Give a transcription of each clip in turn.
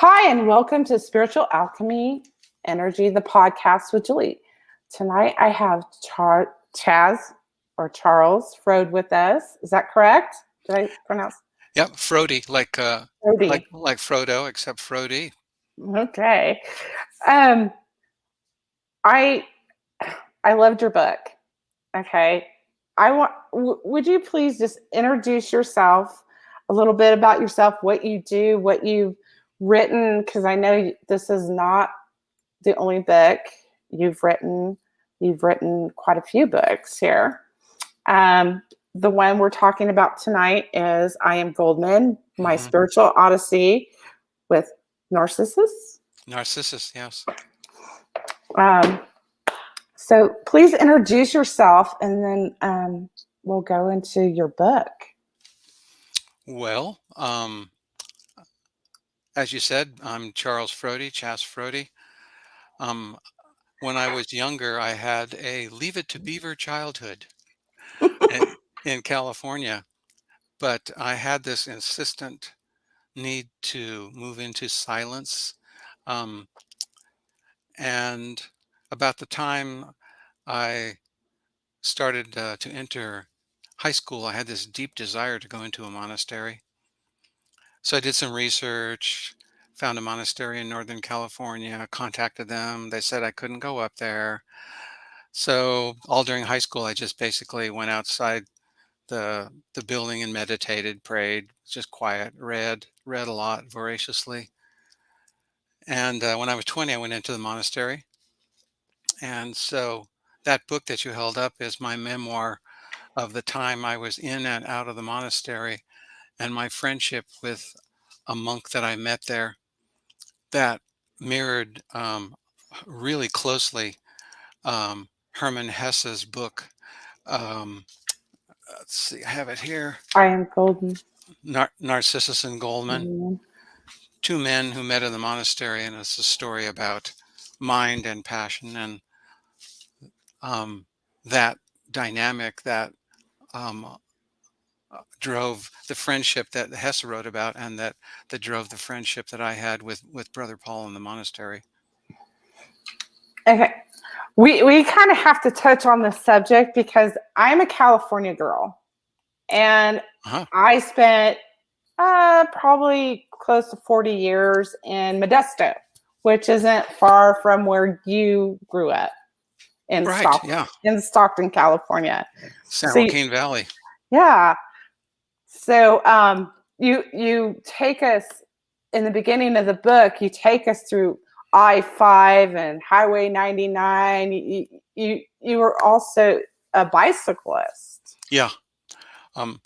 Hi, and welcome to Spiritual Alchemy Energy, the podcast with Julie. Tonight I have Chaz or Charles Frode with us. Is that correct? Did I pronounce Yep, Frody, Frode? like Frodo, except Frody. Okay. Um, I I loved your book. Okay. Would you please just introduce yourself, a little bit about yourself, what you do, what you've written, because I know this is not the only book you've written. You've written quite a few books here. Um, the one we're talking about tonight is I Am Goldman, My hmm Spiritual Odyssey with Narcissus. Narcissus, yes. Um, so please introduce yourself and then we'll go into your book. Well, as you said, I'm Charles Frody, Chas Frody. Um, when I was younger, I had a Leave It to Beaver childhood in, in California, but I had this insistent need to move into silence. Um, and about the time I started to enter high school, I had this deep desire to go into a monastery. So I did some research, found a monastery in Northern California, contacted them. They said I couldn't go up there. So all during high school, I just basically went outside the building and meditated, prayed, just quiet, read a lot voraciously. And when I was 20, I went into the monastery. And so that book that you held up is my memoir of the time I was in and out of the monastery and my friendship with a monk that I met there that mirrored really closely Hermann Hesse's book. Um, let's see, I have it here. I Am Golden. Narcissus and Goldman, Mhm. two men who met in the monastery, and it's a story about mind and passion and um, that dynamic that um, drove the friendship that Hesse wrote about, and that drove the friendship that I had with Brother Paul in the monastery. Okay. We kind of have to touch on this subject because I'm a California girl and Uh-huh. I spent probably close to 40 years in Modesto, which isn't far from where you grew up in Right. Yeah. Stockton, California. San So Joaquin Valley. yeah. So you take us in the beginning of the book. You take us through I-5 and Highway 99. You were also a bicyclist. Yeah. Um,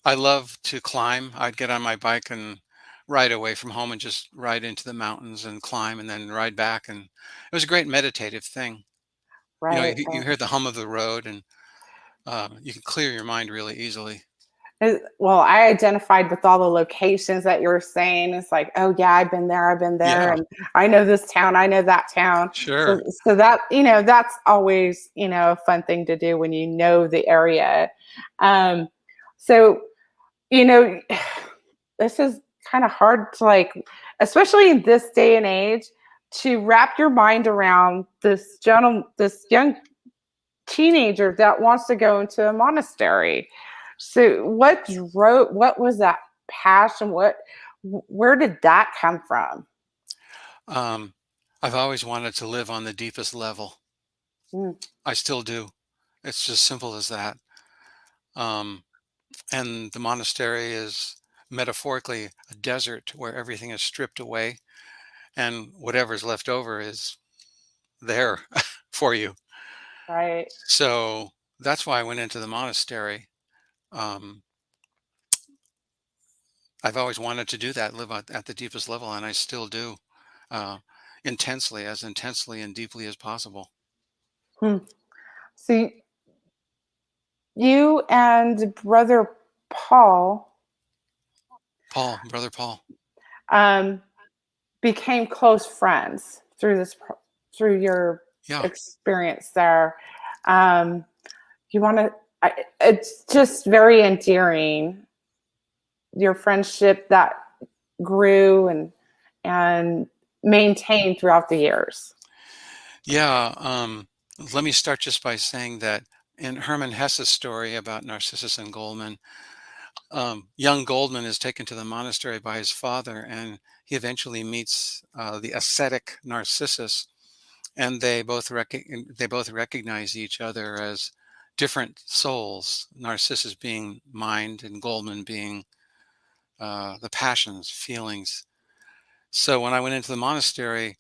I love to climb. I'd get on my bike and ride away from home and just ride into the mountains and climb and then ride back. And it was a great meditative thing. You know, Right. you hear the hum of the road and you can clear your mind really easily. Well, I identified with all the locations that you were saying. It's like, oh yeah, I've been there, Yeah, and I know this town, I know that town. sure. So that that's always a fun thing to do when you know the area. Um, so you know, this is kind of hard to especially in this day and age, to wrap your mind around this young teenager that wants to go into a monastery. So what was that passion? Where did that come from? Um, I've always wanted to live on the deepest level. Mm, I still do. It's just simple as that. Um, and the monastery is metaphorically a desert where everything is stripped away and whatever's left over is there for you. right. So that's why I went into the monastery. Um, I've always wanted to do that, live at the deepest level, and I still do, uh, as intensely and deeply as possible. Hmm. So you and brother Paul Paul, brother Paul. um, became close friends through your Yeah. experience there. Um, you want to? It's just very endearing, your friendship that grew and maintained throughout the years? Yeah, let me start just by saying that in Hermann Hesse's story about Narcissus and Goldman, young Goldman is taken to the monastery by his father, and he eventually meets the ascetic Narcissus, and they both recognize each other as different souls. Narcissus being mind, and Goldman being the passions, feelings. So when I went into the monastery,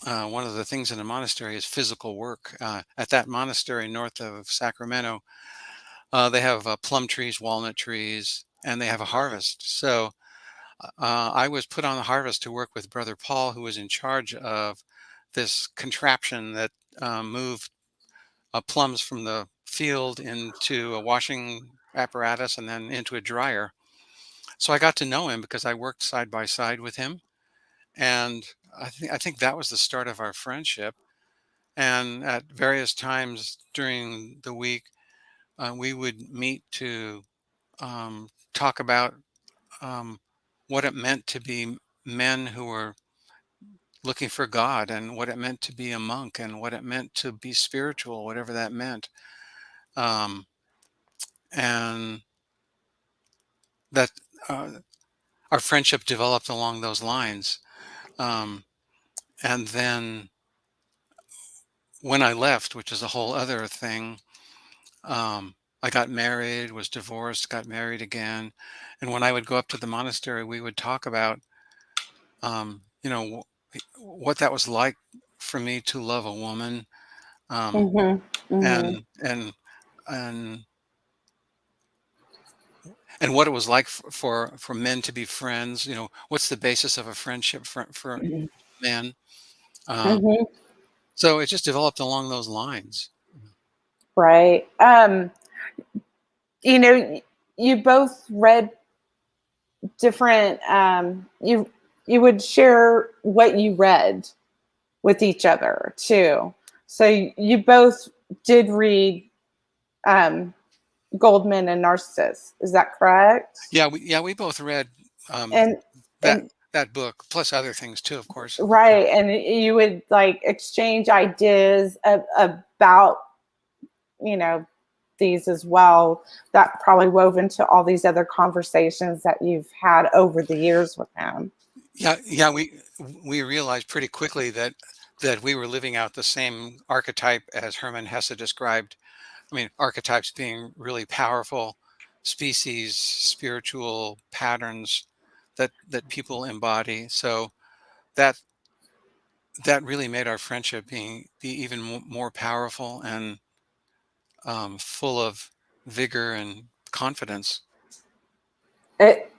one of the things in a monastery is physical work. At that monastery north of Sacramento, they have plum trees, walnut trees, and they have a harvest. So I was put on the harvest to work with Brother Paul, who was in charge of this contraption that moved plums from the field into a washing apparatus and then into a dryer. So I got to know him because I worked side by side with him, and I think that was the start of our friendship. And at various times during the week, we would meet to talk about um, what it meant to be men who were looking for God, and what it meant to be a monk, and what it meant to be spiritual, whatever that meant. Um, and that uh, our friendship developed along those lines. Um, and then when I left, which is a whole other thing, I got married, was divorced, got married again. And when I would go up to the monastery, we would talk about, you know, what that was like for me to love a woman, um, Mhm. Mhm. and and and and what it was like for men to be friends. You know, what's the basis of a friendship for Mhm. men? Um, Mhm. so it just developed along those lines. Right. You know, you both read different you would share what you read with each other too. So you both did read um Goldman and Narcissus. Is that correct? Yeah, we both read um, And that and that book plus other things too, of course. right, and you would like exchange ideas about, you know, these as well, that probably wove into all these other conversations that you've had over the years with him. Yeah, we realized pretty quickly that we were living out the same archetype as Hermann Hesse described. I mean, archetypes being really powerful species, spiritual patterns that people embody. So that that really made our friendship be even more powerful and full of vigor and confidence. it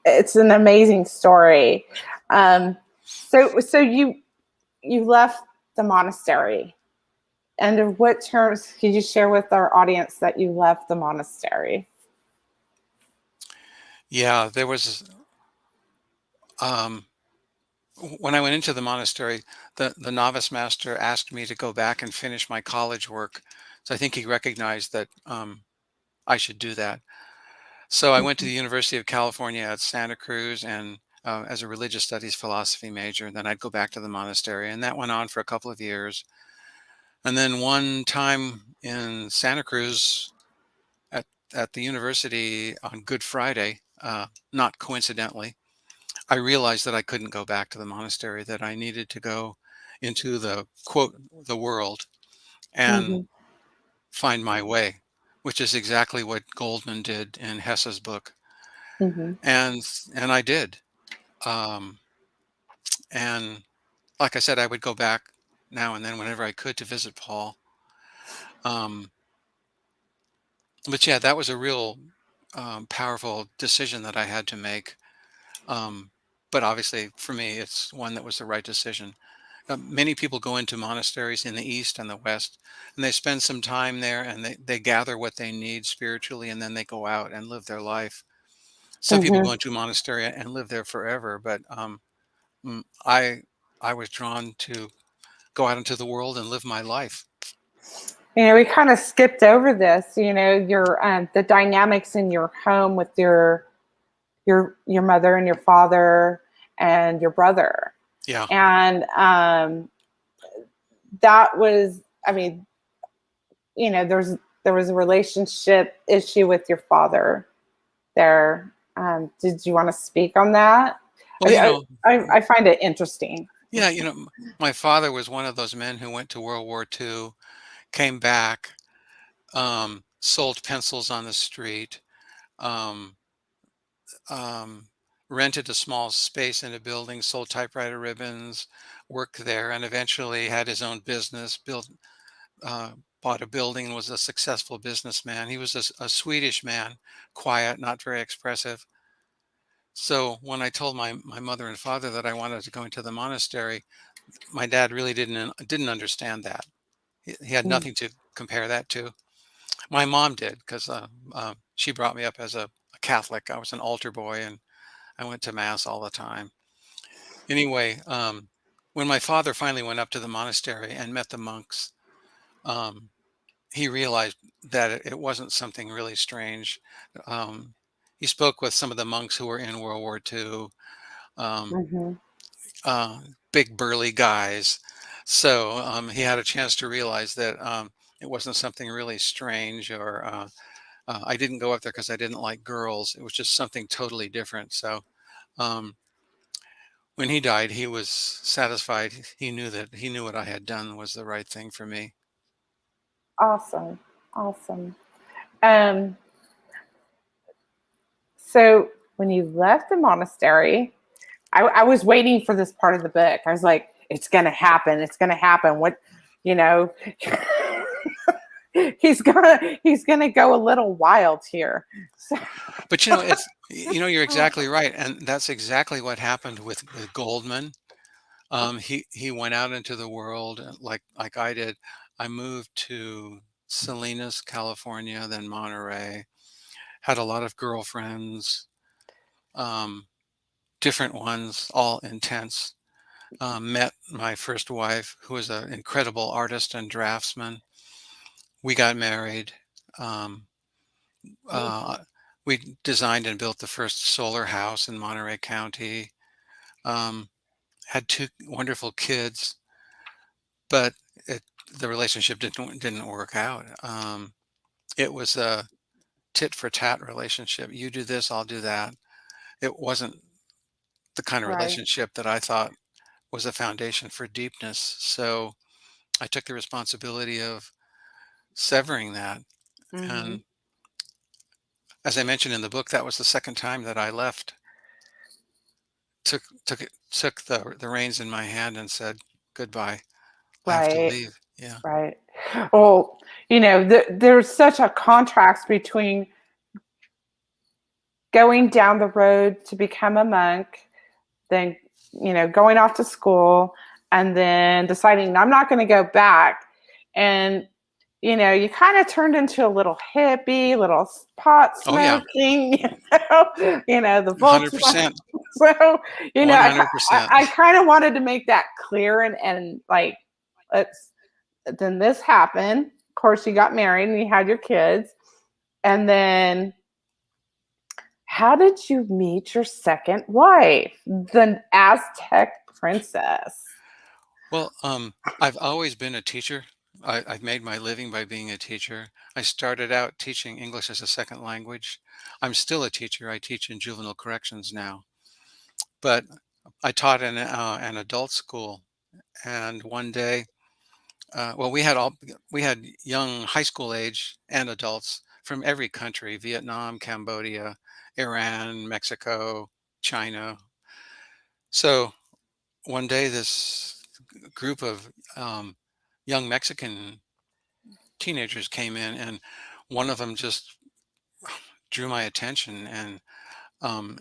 it's an amazing story. So you left the monastery. Under what terms could you share with our audience that you left the monastery? Yeah, there was um, when I went into the monastery, the novice master asked me to go back and finish my college work. So I think he recognized that I should do that. So I went to Mhm. the University of California at Santa Cruz, and as a religious studies philosophy major. And then I'd go back to the monastery, and that went on for a couple of years. And then one time in Santa Cruz at at the university on Good Friday, not coincidentally, I realized that I couldn't go back to the monastery, that I needed to go into the quote, the world, and Mhm. find my way, which is exactly what Goldman did in Hesse's book. Mhm. And and I did. Um, and like I said, I would go back now and then whenever I could to visit Paul. Um, but yeah, that was a real powerful decision that I had to make. Um, but obviously, for me, it's one that was the right decision. Many people go into monasteries in the East and the West, and they spend some time there, and they gather what they need spiritually, and then they go out and live their life. Some people go Mhm. into a monastery and live there forever, but mm, I I was drawn to go out into the world and live my life. You know, we kind of skipped over this. You know, your the dynamics in your home with your mother and your father, and your brother. Yeah. And that was, I mean, there was a relationship issue with your father there. Did you want to speak on that? Well, I find it interesting. yeah, my father was one of those men who went to World War II, came back, sold pencils on the street, um, um, rented a small space in a building, sold typewriter ribbons, worked there, and eventually had his own business, uh, bought a building, and was a successful businessman. He was a Swedish man, quiet, not very expressive. So when I told my mother and father that I wanted to go into the monastery, my dad really didn't understand that. He had Mm. nothing to compare that to. My mom did because she brought me up as a Catholic. I was an altar boy and I went to mass all the time. Anyway, when my father finally went up to the monastery and met the monks, um, he realized that it wasn't something really strange. Um, he spoke with some of the monks who were in World War II, um, Mhm. uh, big burly guys. So he had a chance to realize that it wasn't something really strange, or I didn't go up there because I didn't like girls. It was just something totally different. So um, when he died, he was satisfied. He knew what I had done was the right thing for me. Awesome. Awesome. Um, so when you left the monastery, I was waiting for this part of the book. I was like, it's going to happen. It's going to happen. What, you know, he's gonna go a little wild here. So, But you're exactly right, and that's exactly what happened with Goldman. He went out into the world like I did. I moved to Salinas, California, then Monterey. Had a lot of girlfriends, um, different ones, all intense. Met my first wife, who was an incredible artist and draftsman. We got married. Um, uh, we designed and built the first solar house in Monterey County. Um, had two wonderful kids, but it, the relationship didn't work out. It was a tit for tat relationship. You do this, I'll do that. It wasn't the kind of right. relationship that I thought was a foundation for deepness. So I took the responsibility of severing that. Hmm. And as I mentioned in the book, that was the second time that I left, took the reins in my hand and said, goodbye. I have to Right. leave. Yeah. Right. Well, there's such a contrast between going down the road to become a monk, then going off to school, and then deciding I'm not going to go back. And you kind of turned into a little hippie, little pot Oh yeah. smoking, the Volkswagen. 100%. So, I 100%. kind of wanted to make that clear, and like, let's then this happened. Of course, you got married and you had your kids. And then how did you meet your second wife, the Aztec princess? Well, I've always been a teacher. I've made my living by being a teacher. I started out teaching English as a second language. I'm still a teacher. I teach in juvenile corrections now, but I taught in an adult school. And one day, well, we had young high school age and adults from every country: Vietnam, Cambodia, Iran, Mexico, China. So one day, this group of young Mexican teenagers came in, and one of them just drew my attention, and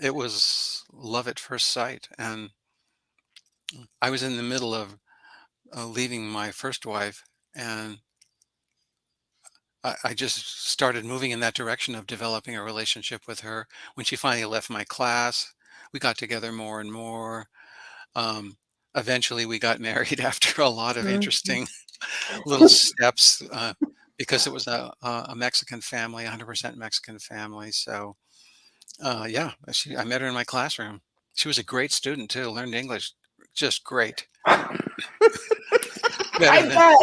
it was love at first sight. And I was in the middle of leaving my first wife, and I just started moving in that direction of developing a relationship with her. When she finally left my class, we got together more and more. Um, Eventually, we got married after a lot of Mhm. interesting little steps, because it was a Mexican family, 100% Mexican family. So, yeah, I met her in my classroom. She was a great student too, learned English just great. Better than I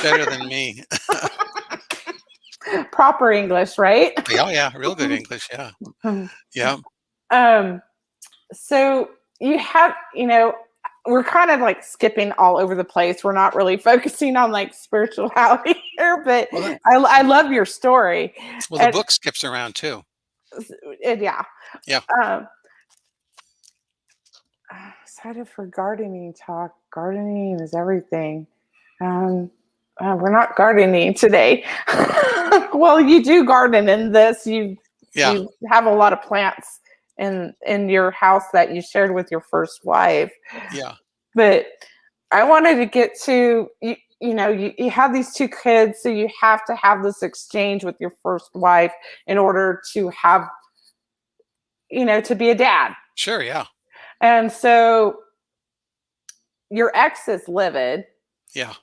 better than me. bet. Proper English, right? Oh, yeah, real good English, yeah. Yeah, um, so you have, we're kind of like skipping all over the place. We're not really focusing on like spirituality here, but well, I love your story. the And, book skips around too. and yeah. Yeah. Um, excited for gardening talk. Gardening is everything. Um, we're not gardening today. Well, you do garden in this. Yeah, You have a lot of plants in your house that you shared with your first wife. yeah, But I wanted to get to you. You have these two kids, so you have to have this exchange with your first wife in order to have, to be a dad. sure, yeah, And so your ex is livid, yeah.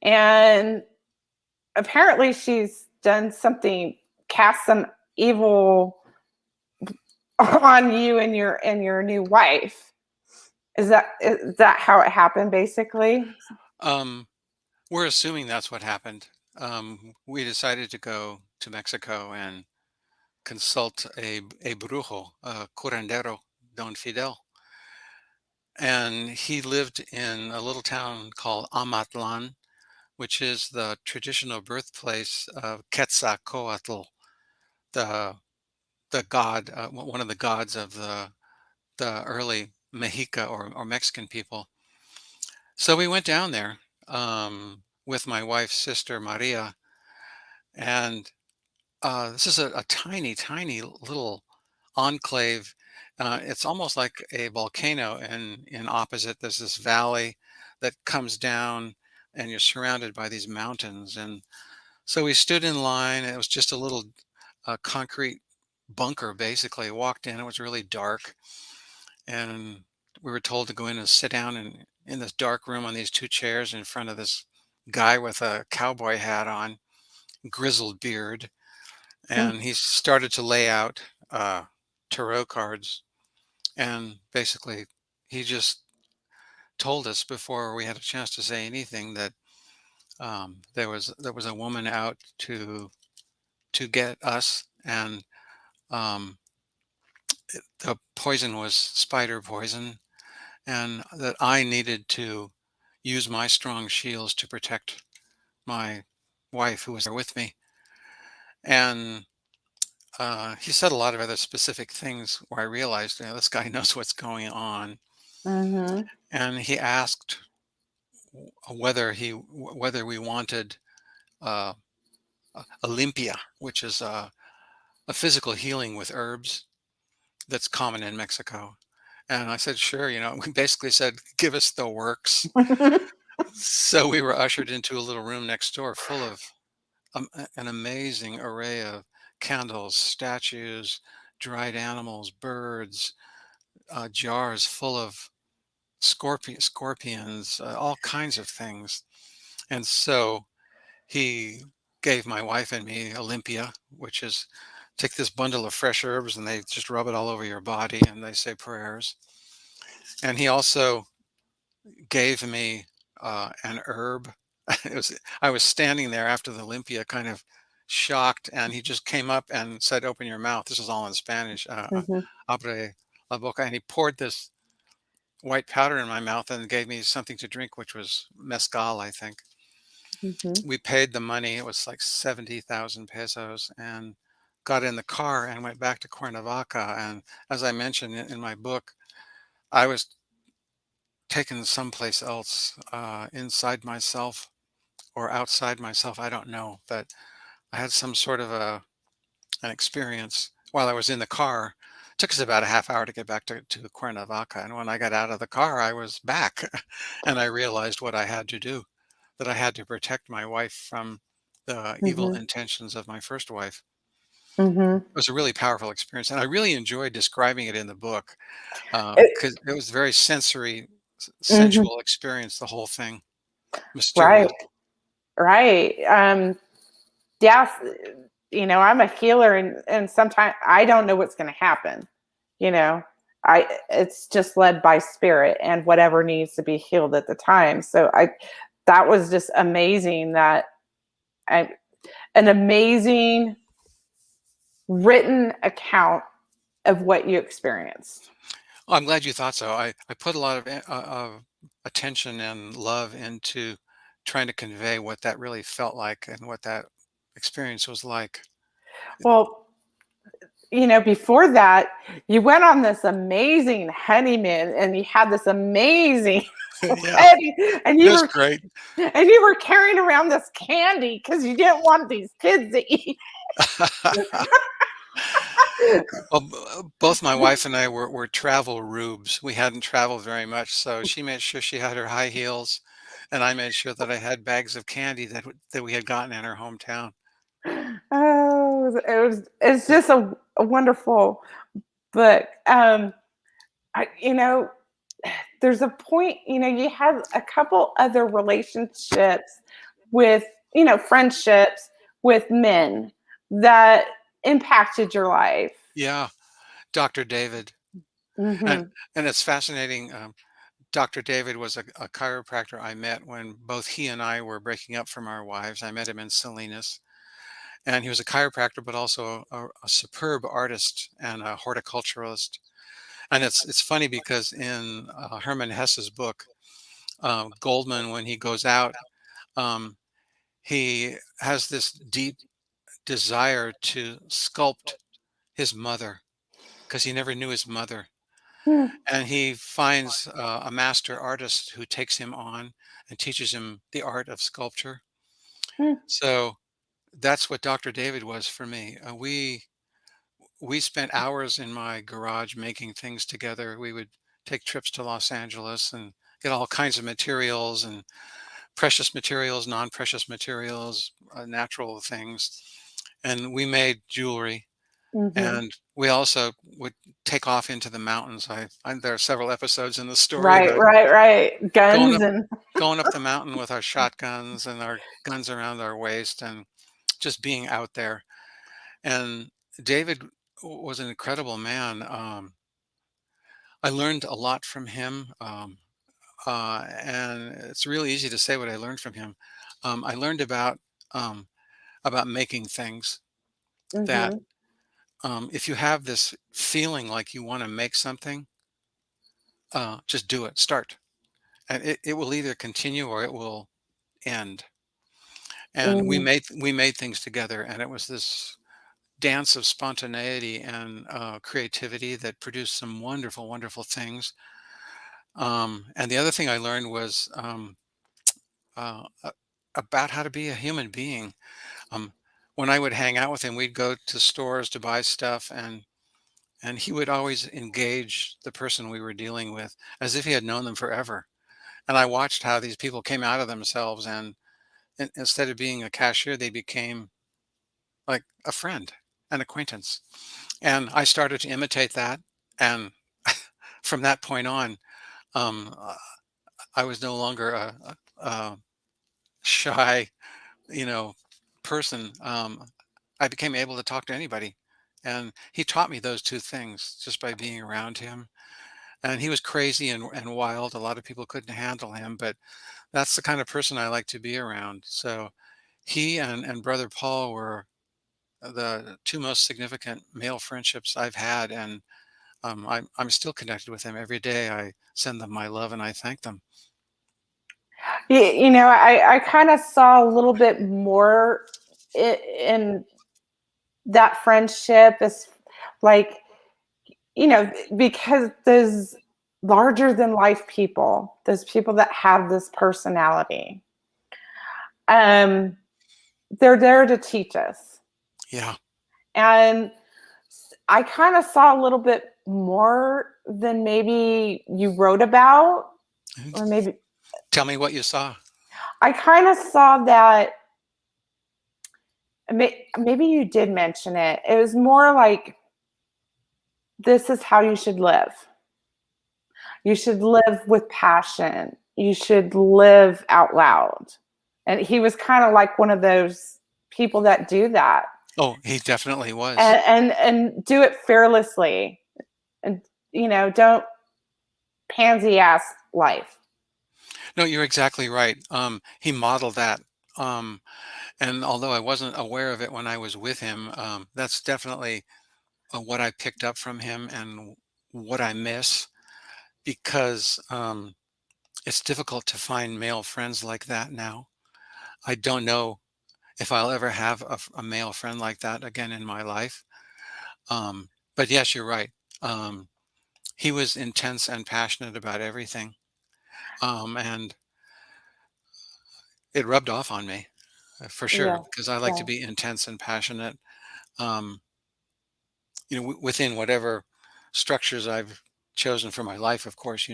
and apparently she's done something, cast some evil on you and your new wife. Is that how it happened, basically? Um, we're assuming that's what happened. We decided to go to Mexico and consult a brujo, a curandero, Don Fidel. And he lived in a little town called Amatlan, which is the traditional birthplace of Quetzalcoatl, the god, one of the gods of the early Mexica or Mexican people. So we went down there with my wife's sister Maria, and this is a tiny, tiny little enclave. It's almost like a volcano, and in opposite, there's this valley that comes down, and you're surrounded by these mountains. And so we stood in line. And it was just a little concrete bunker, basically. Walked in. It was really dark, and we were told to go in and sit down in this dark room on these two chairs in front of this guy with a cowboy hat on, grizzled beard, and he started to lay out tarot cards, and basically he just told us before we had a chance to say anything that there was a woman out to get us, and um, the poison was spider poison, and that I needed to use my strong shields to protect my wife who was there with me. And he said a lot of other specific things where I realized, this guy knows what's going on. Mm-hmm. And he asked whether we wanted uh, Olympia, which is a physical healing with herbs that's common in Mexico. And I said, sure. We basically said, give us the works. So we were ushered into a little room next door full of an amazing array of candles, statues, dried animals, birds, jars full of scorpions, all kinds of things. And so he gave my wife and me Olympia, which is take this bundle of fresh herbs and they just rub it all over your body and they say prayers. And he also gave me an herb. I was standing there after the Olympia, kind of shocked, and he just came up and said, "Open your mouth." This is all in Spanish. Mm-hmm. Abre la boca, and he poured this white powder in my mouth and gave me something to drink, which was mezcal, I think. Mm-hmm. We paid the money. It was like 70,000 pesos, and got in the car and went back to Cuernavaca. And as I mentioned in my book, I was taken someplace else, inside myself or outside myself. I don't know, but I had some sort of an experience while I was in the car. It took us about a half hour to get back to Cuernavaca. And when I got out of the car, I was back and I realized what I had to do, that I had to protect my wife from the evil Mm-hmm. intentions of my first wife. Mm-hmm. It was a really powerful experience. And I really enjoyed describing it in the book It, because it was very mhm. sensual experience, the whole thing, mysterious. Right. Right. Yeah. I'm a healer, and sometimes I don't know what's going to happen. You know, it's just led by spirit and whatever needs to be healed at the time. So that was just amazing, that I an amazing written account of what you experienced. I'm glad you thought so. I put a lot of attention and love into trying to convey what that really felt like and what that experience was like. Well, before that, you went on this amazing honeymoon and you had this amazing Yeah, wedding, and it you was were great. carrying around this candy because you didn't want these kids to eat. Well, both my wife and I were travel rubes. We hadn't traveled very much, so she made sure she had her high heels, and I made sure that I had bags of candy that we had gotten in her hometown. Oh, it's just a wonderful book. There's a point, you had a couple other relationships with, friendships with men that impacted your life. Yeah, Dr. David, and Hmm. and it's fascinating. Dr. David was a chiropractor I met when both he and I were breaking up from our wives. I met him in Salinas, and he was a chiropractor, but also a superb artist and a horticulturalist. And it's funny because in Herman Hesse's book, Goldman, when he goes out, um, he has this deep desire to sculpt his mother because he never knew his mother. Hmm. And he finds a master artist who takes him on and teaches him the art of sculpture. Hmm. So that's what Dr. David was for me. We spent hours in my garage making things together. We would take trips to Los Angeles and get all kinds of materials and precious materials, non-precious materials, natural things, and we made jewelry. Hmm. And we also would take off into the mountains. There are several episodes in the story Right, about right, right. going Guns up and going up the mountain with our shotguns and our guns around our waist and just being out there. And David was an incredible man. I learned a lot from him, and it's really easy to say what I learned from him. I learned about making things that hmm if you have this feeling like you want to make something, just do it. Start, and it will either continue or it will end. And hmm we made things together, and it was this dance of spontaneity and creativity that produced some wonderful, wonderful things. And the other thing I learned was about how to be a human being. Um, when I would hang out with him, we'd go to stores to buy stuff, and he would always engage the person we were dealing with as if he had known them forever. And I watched how these people came out of themselves, and instead of being a cashier, they became like a friend, an acquaintance. And I started to imitate that. And from that point on, um, uh, I was no longer a shy, you know, person. I became able to talk to anybody. And he taught me those two things just by being around him. And he was crazy and wild. A lot of people couldn't handle him, but that's the kind of person I like to be around. So he and Brother Paul were the two most significant male friendships I've had. And I'm still connected with them every day. I send them my love and I thank them. I kind of saw a little bit more in that friendship, is like, because those larger than life people, those people that have this personality, um, they're there to teach us. Yeah. And I kind of saw a little bit more than maybe you wrote about, Mhm. or maybe Tell me what you saw. I kind of saw that. Maybe you did mention it. It was more like, this is how you should live. You should live with passion. You should live out loud. And he was kind of like one of those people that do that, Oh, he definitely was. and do it fearlessly. And don't pansy ass life. No, you're exactly right. He modeled that. Um, and although I wasn't aware of it when I was with him, that's definitely what I picked up from him and what I miss because it's difficult to find male friends like that now. I don't know if I'll ever have a male friend like that again in my life. But yes, you're right. Um, he was intense and passionate about everything. And it rubbed off on me for sure Yeah, because I like to yeah. be intense and passionate. Um, within whatever structures I've chosen for my life, of course,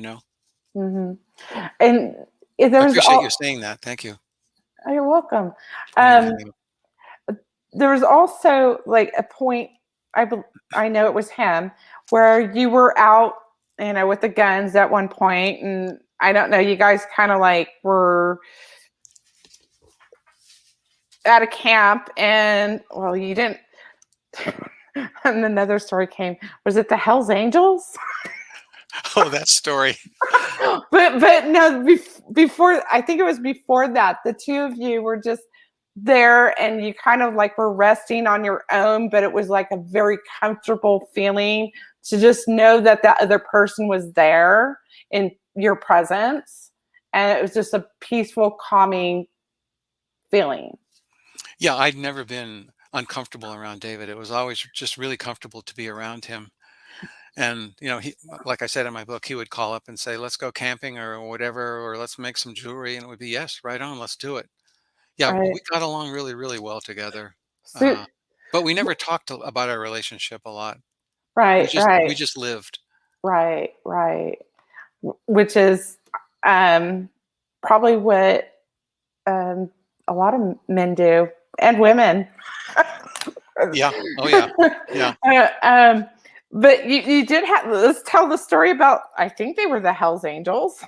Hmm. And I there's appreciate you all. saying that. Thank you. Oh, you're welcome. Pointing that Um, out. there was also like a point. I know it was him where you were out, with the guns at one point, and I don't know. You guys kind of like were at a camp, and well, you didn't. And another story came. Was it the Hell's Angels? Oh, that story. But no, before, I think it was before that, the two of you were just there and you kind of like were resting on your own, but it was like a very comfortable feeling to just know that that other person was there in your presence, and it was just a peaceful, calming feeling. Yeah, I'd never been uncomfortable around David. It was always just really comfortable to be around him. And, he, like I said in my book, he would call up and say, let's go camping or whatever, or let's make some jewelry. And it would be, yes, right on, let's do it. Yeah, Right. we got along really, really well together. So, Uh, but we never talked about our relationship a lot. We right, just, we right, just lived. right, right. Which is um, probably what um, a lot of men do, and women. Yeah. Oh, yeah. Yeah. Uh, um, but you did have. Let's tell the story about. I think they were the Hell's Angels.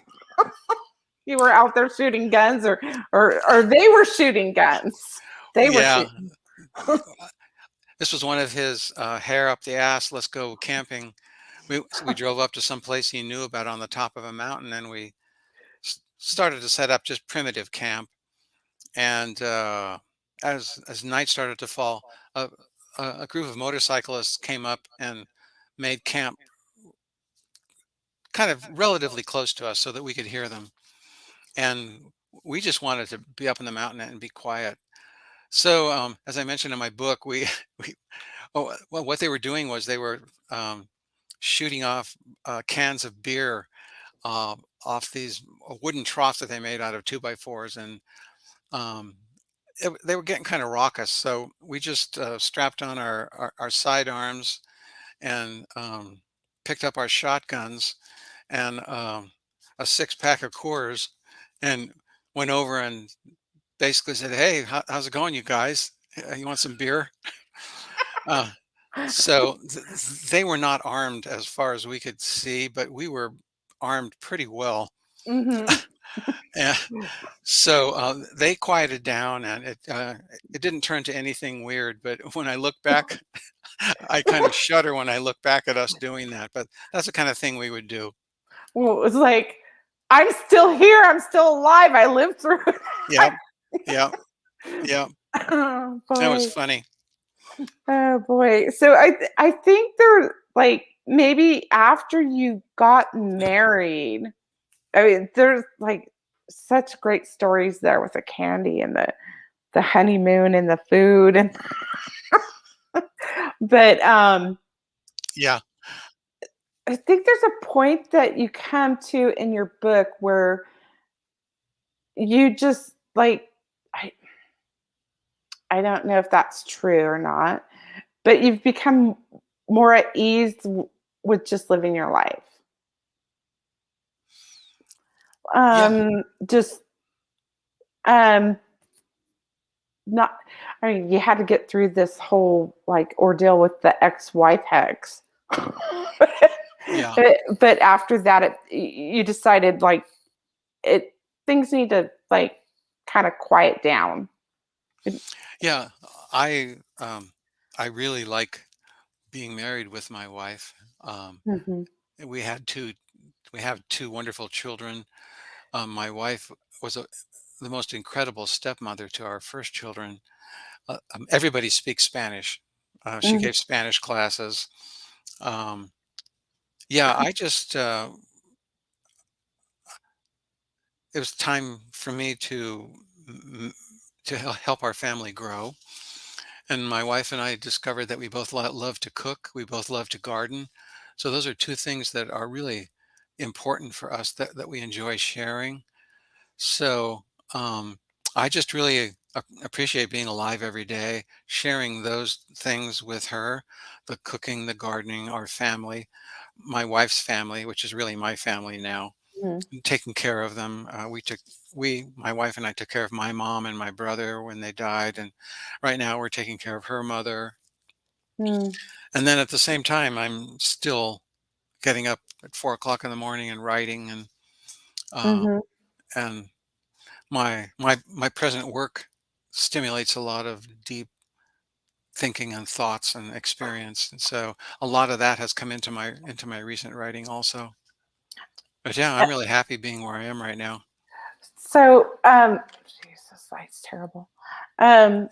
You were out there shooting guns, or they were shooting guns. They were Yeah. shooting. This was one of his hair up the ass. Let's go camping. We drove up to some place he knew about on the top of a mountain, and we started to set up just primitive camp. And as night started to fall, a, a group of motorcyclists came up and made camp kind of relatively close to us so that we could hear them. And we just wanted to be up in the mountain and be quiet. So, as I mentioned in my book, we well, what they were doing was they were shooting off cans of beer off these wooden troughs that they made out of 2x4s, and um, they were getting kind of raucous. So we just strapped on our sidearms and picked up our shotguns and a 6 pack of Coors and went over and basically said, "Hey, how's it going, you guys? You want some beer?" Uh, so they were not armed as far as we could see, but we were armed pretty well. Hmm. And so they quieted down, and it didn't turn to anything weird. But when I look back, I kind of shudder when I look back at us doing that. But that's the kind of thing we would do. Well, it was like, I'm still here. I'm still alive. I lived through it. Yep, yep, yep. Oh That was boy. funny. Oh boy. So I think there, like, maybe after you got married, I mean, there's like such great stories there with the candy and the honeymoon and the food, and but Yeah, I think there's a point that you come to in your book where you just like, I I don't know if that's true or not, but you've become more at ease with just living your life. yeah, Just um not, I mean, you had to get through this whole like ordeal with the ex-wife hex. yeah, But after that you decided like it things need to like kind of quiet down. yeah. I I really like being married with my wife. Mhm. we had two we have two wonderful children. My wife was the most incredible stepmother to our first children. Everybody speaks Spanish. She Mhm, gave Spanish classes. Um, yeah, it was time for me m- to help our family grow. And my wife and I discovered that we both love to cook. We both love to garden. So those are two things that are really important for us that we enjoy sharing. So um, I just really appreciate being alive every day, sharing those things with her, the cooking, the gardening, our family, my wife's family, which is really my family now, mhm, taking care of them. My wife and I took care of my mom and my brother when they died. And right now we're taking care of her mother. mm, And then at the same time, I'm still getting up at 4 o'clock in the morning and writing uh, mhm. and my present work stimulates a lot of deep thinking and thoughts and experience, and so a lot of that has come into my recent writing also. But yeah, I'm really happy being where I am right now. So, Jesus, that's terrible. Um,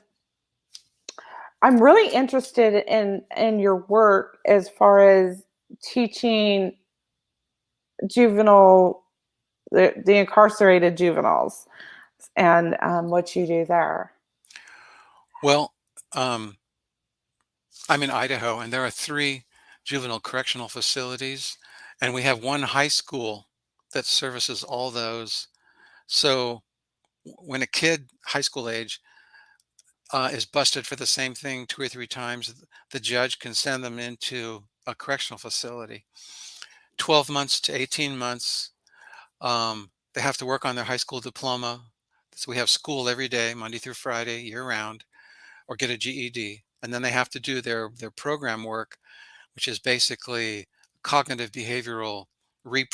I'm really interested in your work as far as teaching juvenile the incarcerated juveniles and what you do there. Well, um, I'm in Idaho, and there are three juvenile correctional facilities, and we have one high school that services all those. So when a kid, high school age, is busted for the same thing two or three times, the judge can send them into a correctional facility. 12 months to 18 months, they have to work on their high school diploma. So we have school every day, Monday through Friday, year round, or get a GED. And then they have to do their program work, which is basically cognitive behavioral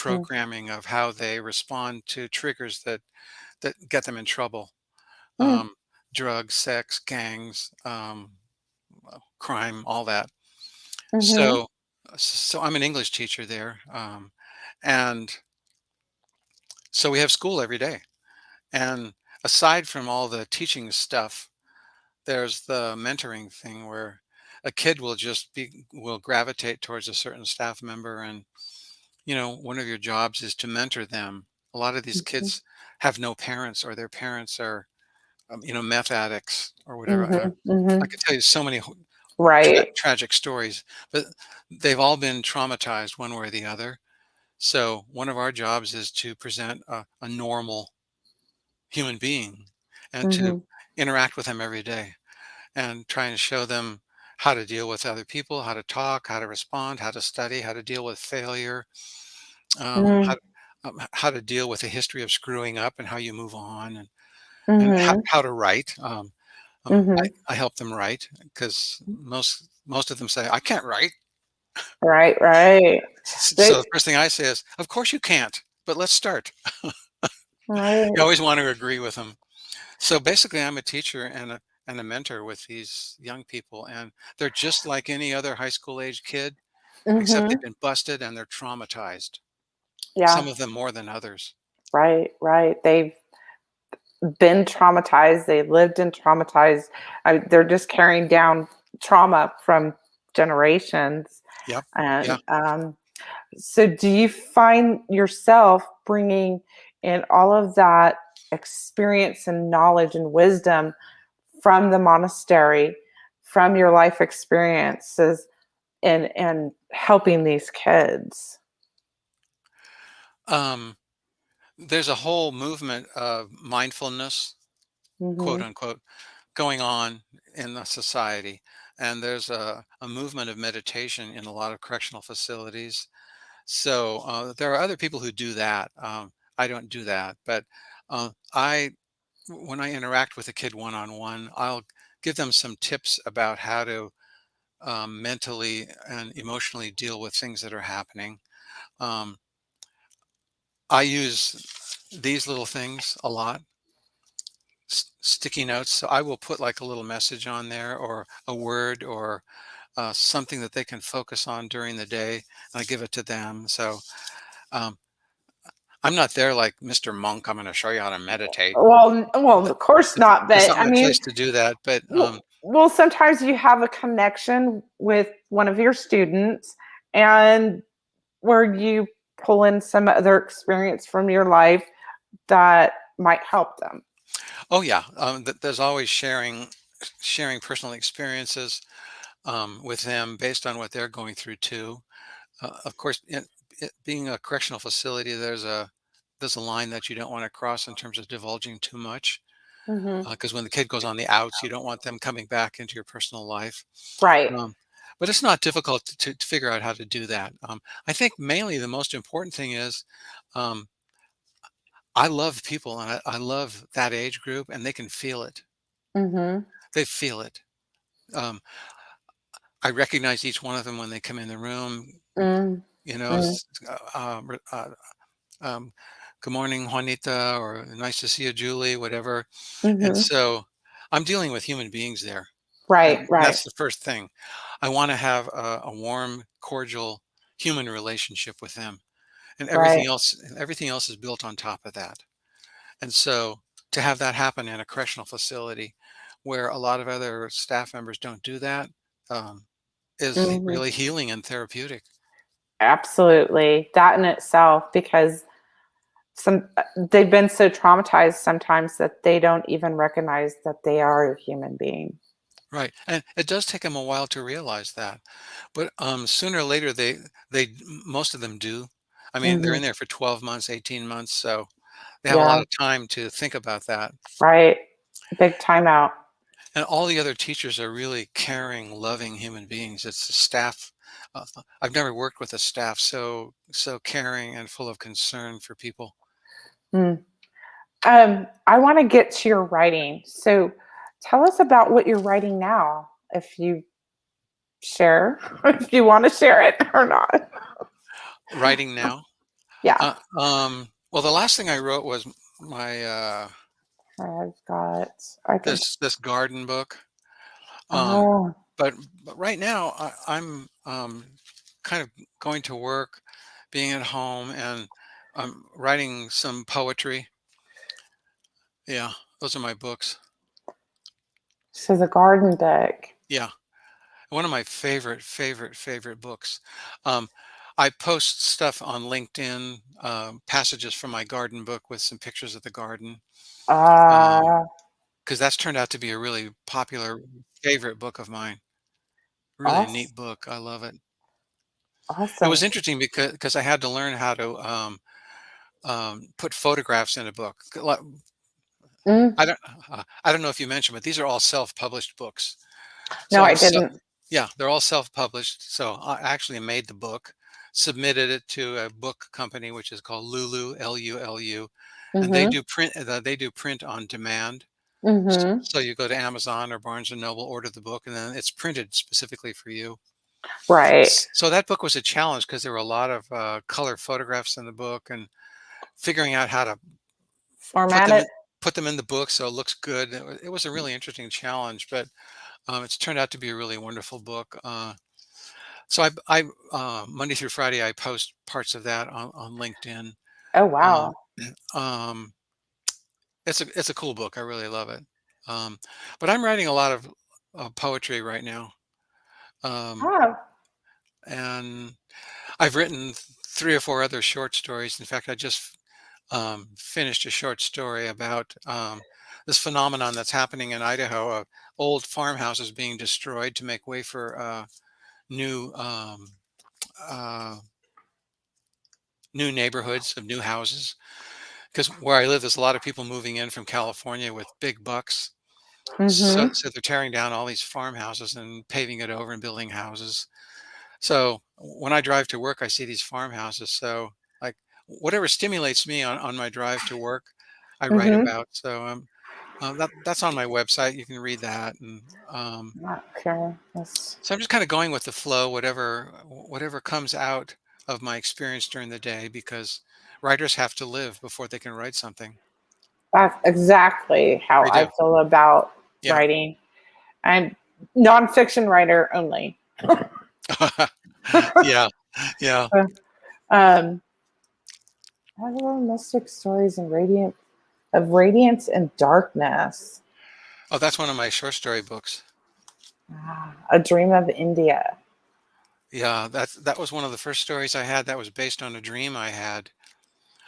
Mm, reprogramming of how they respond to triggers that get them in trouble. mm, Um, drugs, sex, gangs, crime, all that. mhm, So I'm an English teacher there, and so we have school every day. And aside from all the teaching stuff, there's the mentoring thing where a kid will gravitate towards a certain staff member, and one of your jobs is to mentor them. A lot of these mhm, kids have no parents, or their parents are meth addicts or whatever. mhm, I mhm. could tell you so many Right. tragic stories, but they've all been traumatized one way or the other. So one of our jobs is to present a normal human being and to Mhm, interact with them every day and trying to show them how to deal with other people, how to talk, how to respond, how to study, how to deal with failure, um, how, mm, how to deal with a history of screwing up and how you move on, and mhm, how to write. mhm. I help them write because most of them say, I can't write. Right, right. So the They, first thing I say is, of course you can't, but let's start. You right. always want to agree with them. So basically, I'm a teacher and a mentor with these young people, and they're just like any other high school age kid, except Mhm. they've been busted and they're traumatized. Yeah, Some of them more than others. right, right. They've been traumatized. They lived in traumatized. They're just carrying down trauma from generations. Yep. Yeah. And so, do you find yourself bringing in all of that experience and knowledge and wisdom from the monastery, from your life experiences, and helping these kids? Um, there's a whole movement of mindfulness, quote Hmm. unquote, going on in the society. And there's a movement of meditation in a lot of correctional facilities. So there are other people who do that. I don't do that, but I when I interact with a kid one on one, I'll give them some tips about how to mentally and emotionally deal with things that are happening. Um, I use these little things a lot, sticky notes. So I will put like a little message on there or a word or something that they can focus on during the day, and I give it to them. So um, I'm not there like Mr. Monk. I'm going to show you how to meditate. Well, of course It's, not. it's But not I my place mean, to do that. But well, sometimes you have a connection with one of your students, and where you pull in some other experience from your life that might help them. oh yeah, there's always sharing personal experiences with them based on what they're going through too. Of course, it being a correctional facility, there's a line that you don't want to cross in terms of divulging too much. Hmm. Because when the kid goes on the outs, you don't want them coming back into your personal life. Right. Um, but it's not difficult to figure out how to do that. I think mainly the most important thing is um, I love people and I love that age group, and they can feel it. Hmm. They feel it. Um, I recognize each one of them when they come in the room. Mm. You know, Mm. um, good morning, Juanita, or nice to see you, Julie, whatever. And Hmm. so I'm dealing with human beings there. Right. And Right. that's the first thing. I want to have a warm, cordial human relationship with them. And Right. everything else is built on top of that. And so to have that happen in a correctional facility where a lot of other staff members don't do that um, is Hmm. really healing and therapeutic. Absolutely. That in itself, because they've been so traumatized sometimes that they don't even recognize that they are a human being. Right. And it does take them a while to realize that. But sooner or later, most of them do. I mean, they're Hmm. in there for 12 months, 18 months. So they have a lot Yeah. of time to think about that. Right. Big timeout. And all the other teachers are really caring, loving human beings. It's the staff. I've never worked with a staff so caring and full of concern for people. Mm. I want to get to your writing. So tell us about what you're writing now, if you share, if you want to share it or not. Writing now. Yeah. Well, the last thing I wrote was my I've got, I can, this garden book. Um, oh, but right now I'm kind of going to work, being at home, and I'm writing some poetry. Yeah, those are my books. so the garden book. Yeah. One of my favorite books. Um, I post stuff on LinkedIn, passages from my garden book with some pictures of the garden, Uh, because that's turned out to be a really popular favorite book of mine. Really awesome. neat book. I love it. It was Awesome. interesting because I had to learn how to put photographs in a book. Mm, I don't know if you mentioned, but these are all self-published books. no, So I didn't. yeah, they're all self-published. So I actually made the book, submitted it to a book company which is called Lulu, Lulu, and Mm-hmm. they do print on demand. Mm-hmm. So you go to Amazon or Barnes and Noble, order the book, and then it's printed specifically for you. Right. So that book was a challenge because there were a lot of color photographs in the book, and figuring out how to put Format them it. in, put them in the book so it looks good. It was a really interesting challenge, but it's turned out to be a really wonderful book. So Monday through Friday, I post parts of that on LinkedIn. Oh, Um, wow. um, it's a cool book. I really love it. Um, but I'm writing a lot of poetry right now, um, Oh, and I've written three or four other short stories. In fact, I just finished a short story about this phenomenon that's happening in Idaho of old farmhouses being destroyed to make way for new uh, new neighborhoods of new houses. Because where I live, there's a lot of people moving in from California with big bucks. So, mm-hmm. so they're tearing down all these farmhouses and paving it over and building houses. So when I drive to work, I see these farmhouses. So like whatever stimulates me on my drive to work, I write Mm-hmm. about. So that's on my website. You can read that. And Okay. Yes. so I'm just kind of going with the flow, whatever comes out of my experience during the day, because writers have to live before they can write something. That's exactly how They I do. feel about Yeah. writing. I'm nonfiction writer only. Yeah, yeah. um, Hello, mystic stories and radiance and darkness. Oh, that's one of my short story books. A dream of India. Yeah, that was one of the first stories I had that was based on a dream I had.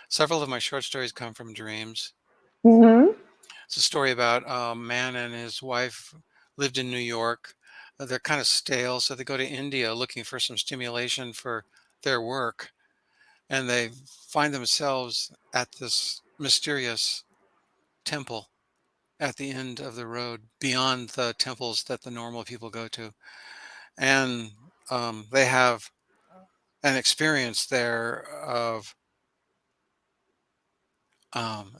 Several of my short stories come from dreams. Hmm. It's a story about a man and his wife lived in New York. They're kind of stale, so they go to India looking for some stimulation for their work, and they find themselves at this mysterious temple at the end of the road, beyond the temples that the normal people go to, and they have an experience there of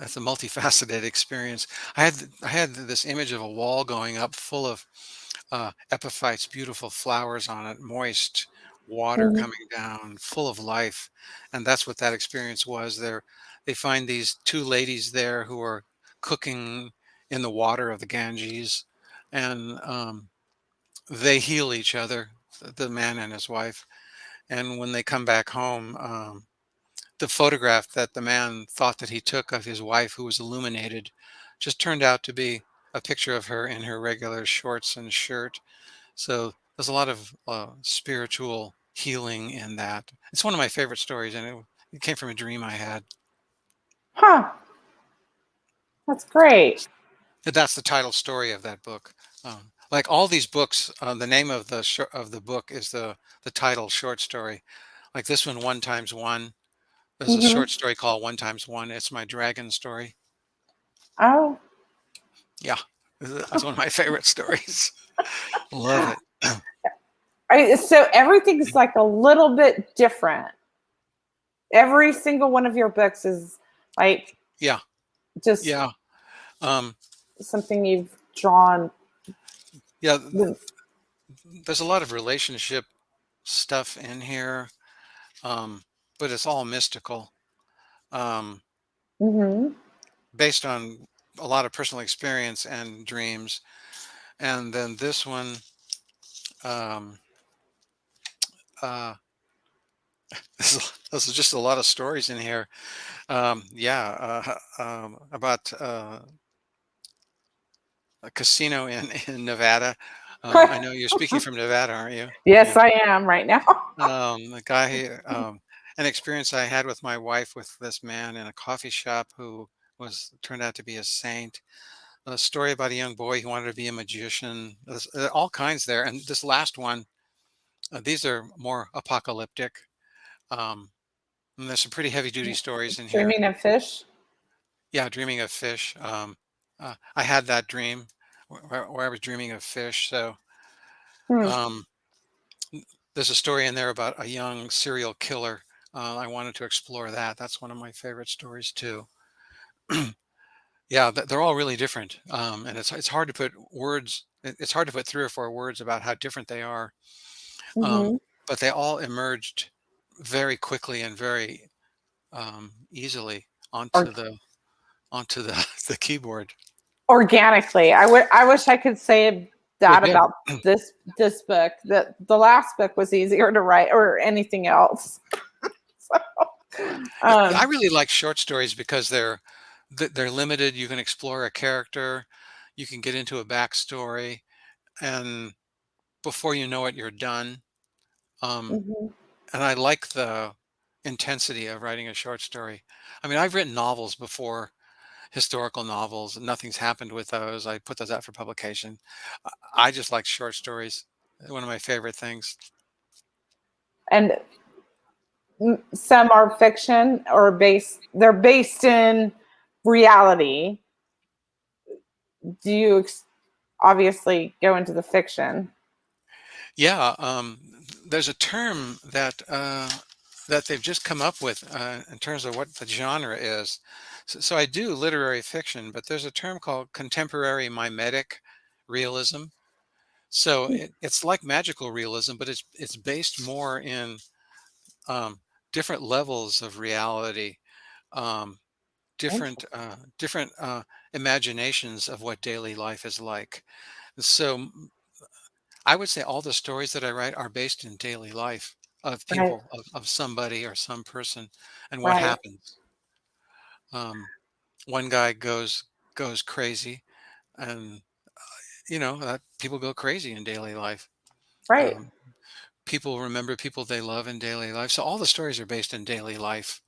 it's a multifaceted experience. I had this image of a wall going up full of epiphytes, beautiful flowers on it, moist water Hmm. coming down, full of life, and that's what that experience was. They find these two ladies there who are cooking in the water of the Ganges, and they heal each other, the man and his wife. And when they come back home, the photograph that the man thought that he took of his wife, who was illuminated, just turned out to be a picture of her in her regular shorts and shirt. So there's a lot of spiritual healing in that. It's one of my favorite stories, and it came from a dream I had. Huh. That's great. And that's the title story of that book. Like all these books, the name of of the book is the title short story. Like this one, One Times One. There's a Hmm. short story called One Times One. It's my dragon story. Oh, Yeah, that's one of my favorite stories. Love it. so everything's like a little bit different. Every single one of your books is like Yeah, just yeah, um, something you've drawn. yeah. With. There's a lot of relationship stuff in here, but it's all mystical, um, Hmm. based on a lot of personal experience and dreams. And then this one, um, uh, this is just a lot of stories in here. Yeah, about a casino in Nevada. I know you're speaking from Nevada, aren't you? Yes, Yeah. I am right now. The guy, an experience I had with my wife with this man in a coffee shop who was turned out to be a saint. A story about a young boy who wanted to be a magician. There's all kinds there. And this last one, these are more apocalyptic. Um, and there's some pretty heavy duty stories in here. Dreaming of fish. Yeah, dreaming of fish. I had that dream where I was dreaming of fish. So Hmm. um, there's a story in there about a young serial killer. I wanted to explore that. That's one of my favorite stories too. Yeah, they're all really different, and it's hard to put words. It's hard to put 3 or 4 words about how different they are, um, Hmm. but they all emerged very quickly and very easily Or onto the the keyboard. organically. I wish I could say They that did. about this book. That the last book was easier to write, or anything else. So, Yeah, I really like short stories because they're limited. You can explore a character, you can get into a backstory, and before you know it, you're done. Um, mhm. and I like the intensity of writing a short story. I mean, I've written novels before, historical novels, and nothing's happened with those. I put those out for publication. I just like short stories. One of my favorite things. And some are fiction or based. They're based in reality. Do you obviously go into the fiction? Yeah, there's a term that they've just come up with in terms of what the genre is. So I do literary fiction, but there's a term called contemporary mimetic realism. So it's like magical realism, but it's based more in um, different levels of reality, um, different imaginations of what daily life is like. So I would say all the stories that I write are based in daily life of Right, people, of somebody or some person, and what right, happens. Um, one guy goes crazy, and people go crazy in daily life. right. Um, People remember people they love in daily life. So all the stories are based in daily life.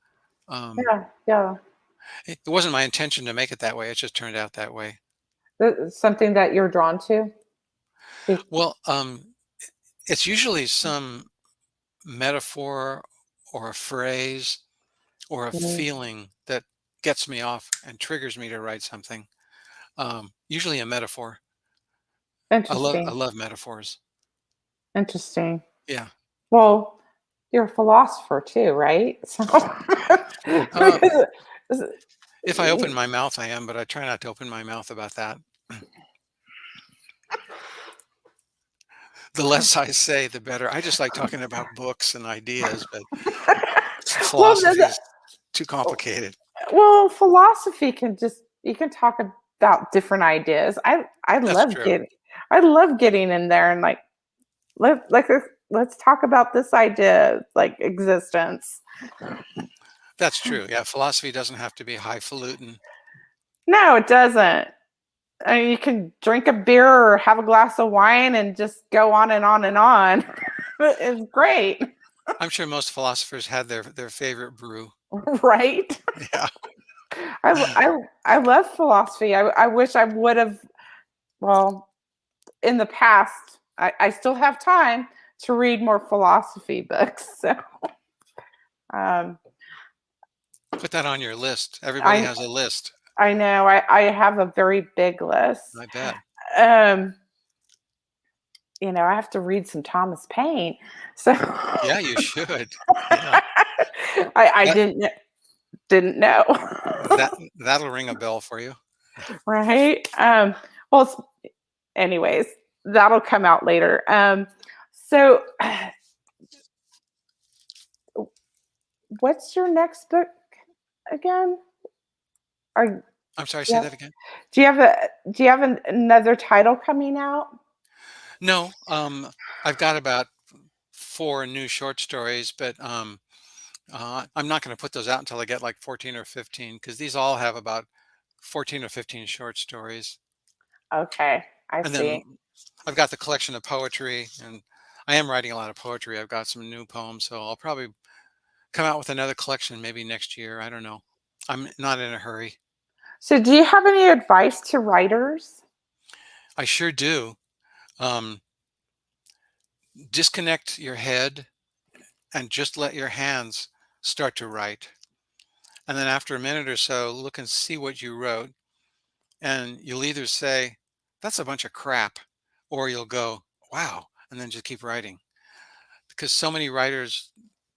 Um, Yeah, yeah. it wasn't my intention to make it that way. It just turned out that way. Something that you're drawn to? Be- Well, it's usually some metaphor or a phrase or a mm, feeling that gets me off and triggers me to write something. Usually a metaphor. I Interesting. love metaphors. Interesting. Yeah. Well, you're a philosopher too, right? So Uh, because if I open my mouth, I am, but I try not to open my mouth about that. The less I say, the better. I just like talking about books and ideas, but well, philosophy is too complicated. philosophy can just you can talk about different ideas. That's true. I love getting in there and like let's talk about this idea like existence. That's true. Yeah, philosophy doesn't have to be highfalutin. No, it doesn't. I mean, you can drink a beer or have a glass of wine and just go on and on and on. It's great, I'm sure most philosophers had their favorite brew. right? Yeah. I love philosophy. I wish I would have. Well, in the past, I still have time to read more philosophy books. So um, Put that on your list. Everybody I has a list. I know I have a very big list. I bet. Um, I have to read some Thomas Paine. So Yeah, you should. Yeah. I That didn't know. that'll ring a bell for you. Right? Well, anyways, that'll come out later. So what's your next book again? Are I'm sorry, say yeah. that again? Do you have another title coming out? No, I've got about 4 new short stories, but, I'm not gonna put those out until I get, like, 14 or 15, because these all have about 14 or 15 short stories. Okay, I And see. then I've got the collection of poetry, and I am writing a lot of poetry. I've got some new poems, so I'll probably come out with another collection maybe next year. I don't know. I'm not in a hurry. So, do you have any advice to writers? I sure do. Um, Disconnect your head and just let your hands start to write. And then after a minute or so, look and see what you wrote. And you'll either say, that's a bunch of crap, or you'll go, wow, and then just keep writing. Because so many writers,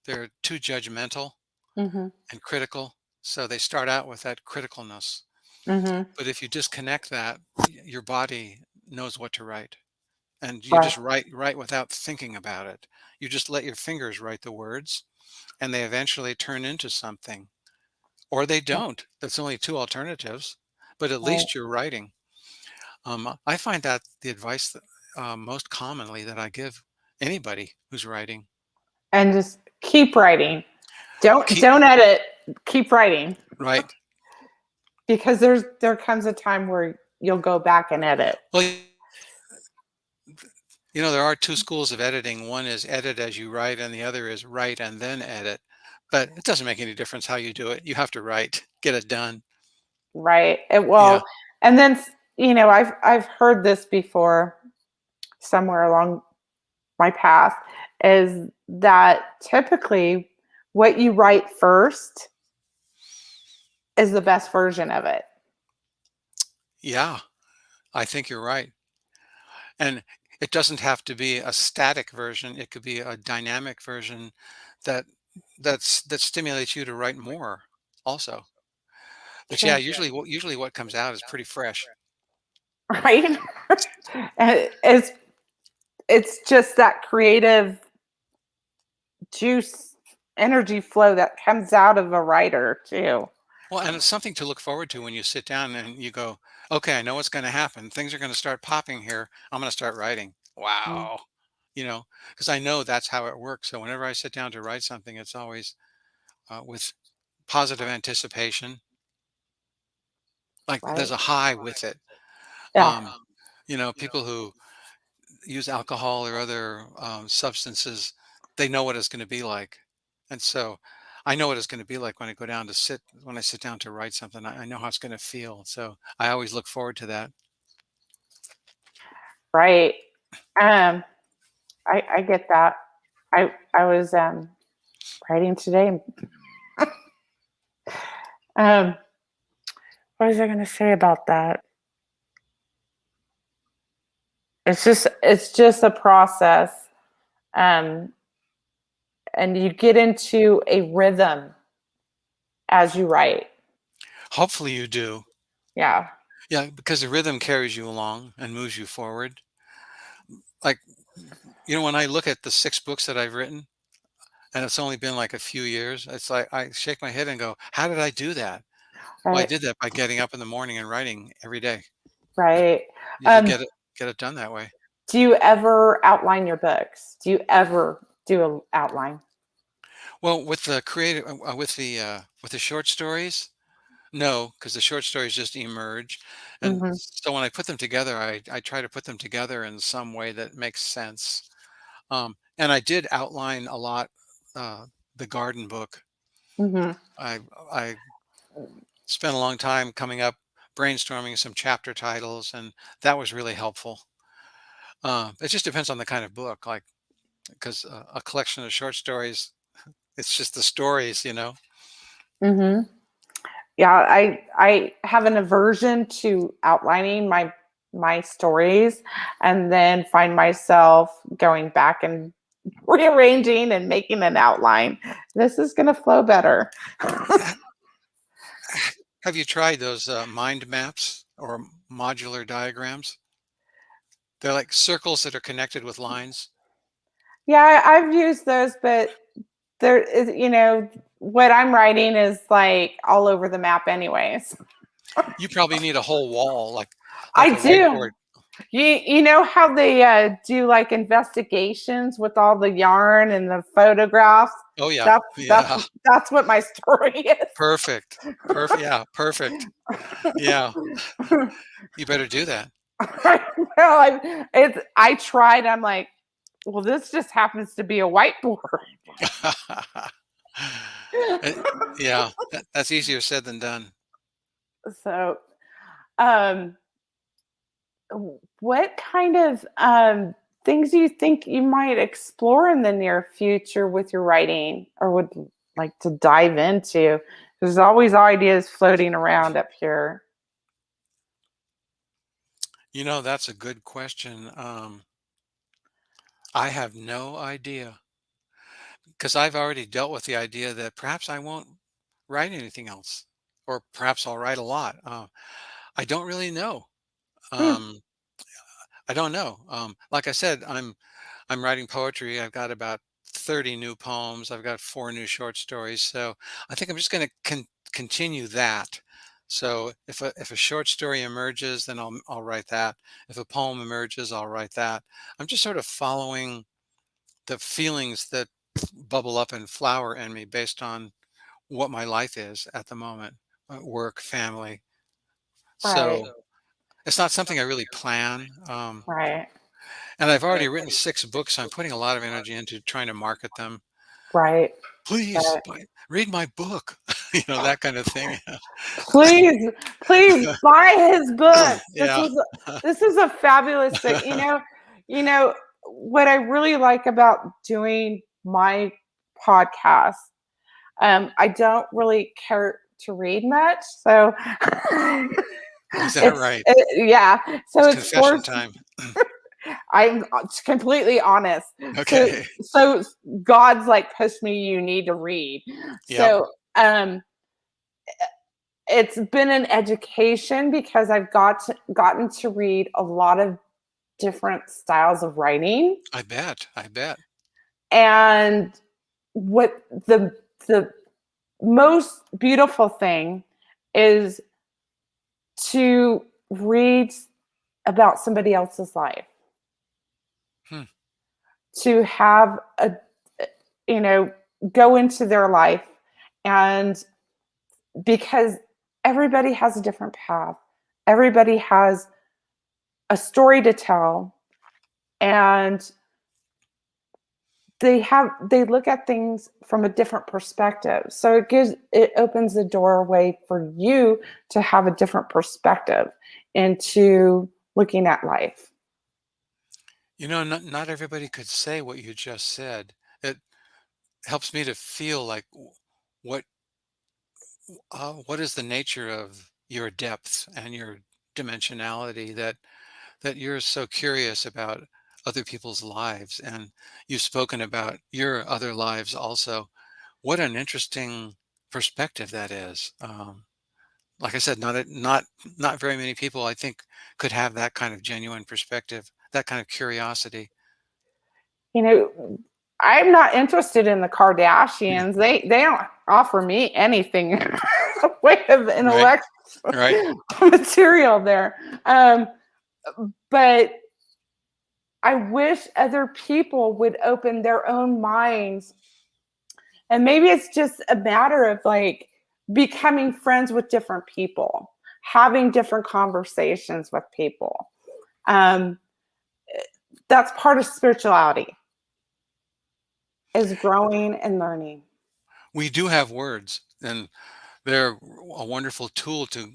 they're too judgmental Mhm. and critical. So they start out with that criticalness. Mhm. But if you disconnect that, your body knows what to write. And you Right. just write without thinking about it. You just let your fingers write the words, and they eventually turn into something. Or they don't. That's only two alternatives, but at Right. least you're writing. I find that the advice that most commonly that I give anybody who's writing. And just keep writing. Keep Don't edit. Keep writing right. because there comes a time where you'll go back and edit. Well, there are two schools of editing. One is edit as you write, and the other is write and then edit. But it doesn't make any difference how you do it. You have to write, get it done. Right. Yeah. And then I've heard this before somewhere along my path is that typically what you write first is the best version of it. Yeah. I think you're right. And it doesn't have to be a static version. It could be a dynamic version that that stimulates you to write more also. But yeah, True. usually what comes out is pretty fresh. Right? And it's just that creative juice energy flow that comes out of a writer too. Well, and it's something to look forward to when you sit down and you go, okay, I know what's going to happen. Things are going to start popping here. I'm going to start writing. Mm. Wow. Because I know that's how it works. So whenever I sit down to write something, it's always with positive anticipation. Like there's Right. a high with it. Yeah. Um, people who use alcohol or other substances, they know what it's going to be like. And so I know what it's going to be like when I sit down to write something. I know how it's going to feel. So I always look forward to that. Right. Um, I get that. I was writing today. Um, what was I going to say about that? It's just a process, um, and you get into a rhythm as you write. Hopefully you do. Yeah. Yeah, because the rhythm carries you along and moves you forward. Like, when I look at the 6 books that I've written, and it's only been like a few years, it's like I shake my head and go, how did I do that? Well, I Right. did that by getting up in the morning and writing every day. Right. You just Um, get it done that way. do you ever outline your books? Do you ever do an outline? Well, with the creative, with the short stories, no, because the short stories just emerge, and Hmm. so when I put them together, I try to put them together in some way that makes sense. And I did outline a lot. Uh, the garden book, Hmm. I spent a long time coming up brainstorming some chapter titles, and that was really helpful. It just depends on the kind of book, like because a collection of short stories, it's just the stories. Hmm. Yeah, I have an aversion to outlining my stories and then find myself going back and rearranging and making an outline. This is going to flow better. Ha- Have you tried those mind maps or modular diagrams? They're like circles that are connected with lines. Yeah, I've used those, but there is, what I'm writing is like all over the map anyways. You probably need a whole wall, like I a do. whiteboard. You know how they do like investigations with all the yarn and the photographs? Oh yeah, That's that's yeah, that's what my story is. perfect, perfect. Yeah, perfect. Yeah, you better do that. Well, I tried. I'm like, well, this just happens to be a whiteboard. Uh, yeah, that's easier said than done. So, um, what kind of things do you think you might explore in the near future with your writing, or would like to dive into? There's always ideas floating around up here. That's a good question. I have no idea because I've already dealt with the idea that perhaps I won't write anything else, or perhaps I'll write a lot. I don't really know. Hmm. Um, I don't know. Like I said, I'm writing poetry. I've got about 30 new poems. I've got 4 new short stories. So I think I'm just going to continue that. So if a short story emerges, then I'll write that. If a poem emerges, I'll write that. I'm just sort of following the feelings that bubble up and flower in me based on what my life is at the moment, work, family. Right, So it's not something I really plan. right, And I've already written 6 books. So I'm putting a lot of energy into trying to market them. right. Please Right. read my book, that kind of thing. Please, please buy his book. This Yeah. is this is a fabulous thing. You know what I really like about doing my podcast. I don't really care to read much, so Is that right? yeah. So It's it's confession forced. time. I'm completely honest. So Okay. so God's like pushed me. You need to read. Yep. So it's been an education because gotten to read a lot of different styles of writing, I bet. I bet. and what the most beautiful thing is to read about somebody else's life. to have you know, go into their life, and because everybody has a different path, everybody has a story to tell, and they look at things from a different perspective. So it opens the doorway for you to have a different perspective into looking at life. Not everybody could say what you just said. It helps me to feel like what what is the nature of your depth and your dimensionality that you're so curious about other people's lives, and you've spoken about your other lives also. What an interesting perspective that is. Like I said, not very many people, I think, could have that kind of genuine perspective, that kind of curiosity. You know, I'm not interested in the Yeah. Kardashians. They don't offer me anything in the way of Right. intellectual Right. material there. But I wish other people would open their own minds. And maybe it's just a matter of like becoming friends with different people, having different conversations with people. Um, that's part of spirituality, is growing and learning. We do have words, and they're a wonderful tool to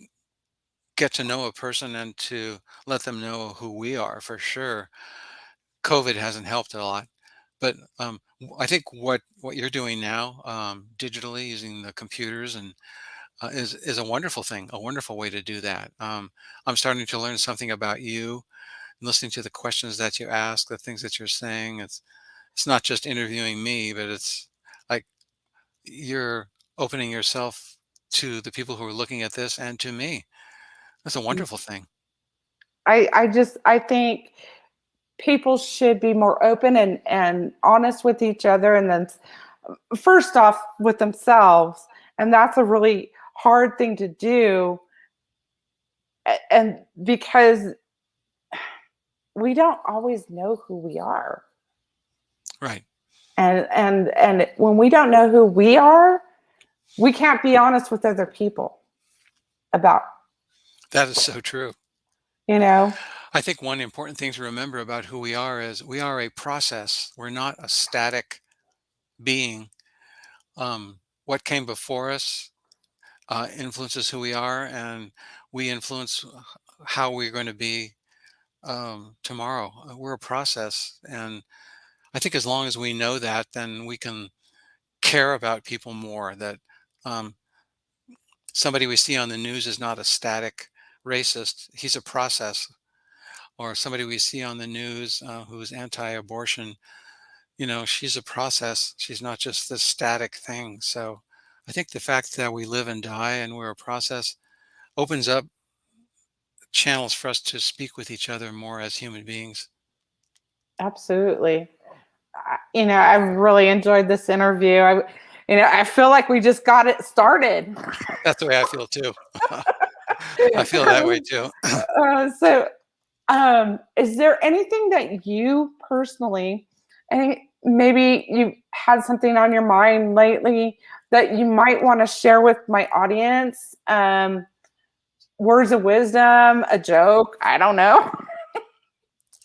get to know a person and to let them know who we are, for sure. COVID hasn't helped a lot, but I think what you're doing now, digitally using the computers, and is a wonderful thing, a wonderful way to do that. I'm starting to learn something about you, listening to the questions that you ask, the things that you're saying. It's not just interviewing me, but it's like you're opening yourself to the people who are looking at this and to me. That's a wonderful thing. I think people should be more open and honest with each other, and then first off with themselves, and that's a really hard thing to do. And because we don't always know who we are, Right. and when we don't know who we are, we can't be honest with other people about, That is so true. you know. I think one important thing to remember about who we are is we are a process. We're not a static being. What came before us influences who we are, and we influence how we're going to be tomorrow. We're a process, and I think as long as we know that, then we can care about people more. That um, somebody we see on the news is not a static racist; he's a process. Or somebody we see on the news who's anti-abortion, she's a process. She's not just this static thing. So I think the fact that we live and die and we're a process opens up channels for us to speak with each other more as human beings. Absolutely. I've really enjoyed this interview. I feel like we just got it started. That's the way I feel too. I feel that way too. So, is there anything that you personally, any maybe you had something on your mind lately that you might want to share with my audience? Words of wisdom, a joke, I don't know,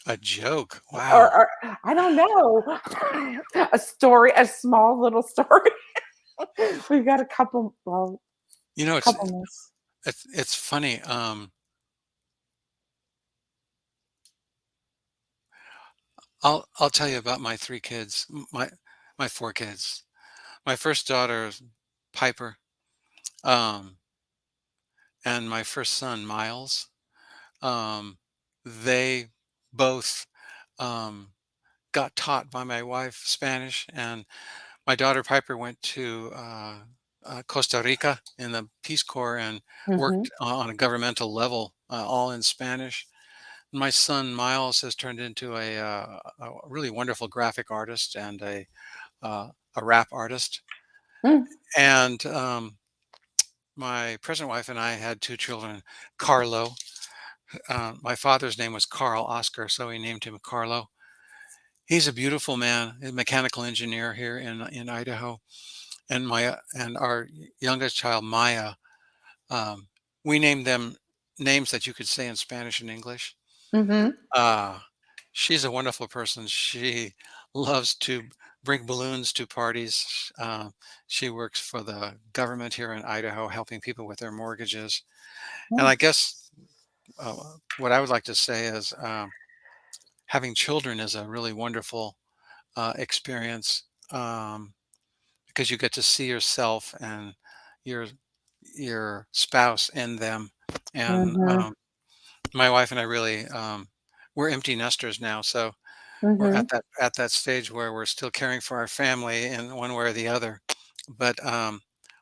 A joke. Wow. or I don't know, a story, a small little story. We've got a couple, well, You know, it's couple minutes. it's funny. I'll tell you about my three kids, my four kids. My first daughter, Piper, um, and my first son, Miles. Um, they both um, got taught by my wife Spanish, and my daughter Piper went to Costa Rica in the Peace Corps and Mhm. worked on a governmental level, all in Spanish. My son Miles has turned into a really wonderful graphic artist and a rap artist. Mm. And my present wife and I had two children, Carlo. My father's name was Carl Oscar, so we named him Carlo. He's a beautiful man, a mechanical engineer here in Idaho, and our youngest child, Maya, um, we named them names that you could say in Spanish and English. Mhm. Uh, she's a wonderful person. She loves to bring balloons to parties. She works for the government here in Idaho, helping people with their mortgages. And Mm. I guess what I would like to say is having children is a really wonderful experience, because you get to see yourself and your spouse in them. And Mhm. my wife and I really, we're empty nesters now, so we're Mhm. at that stage where we're still caring for our family in one way or the other. But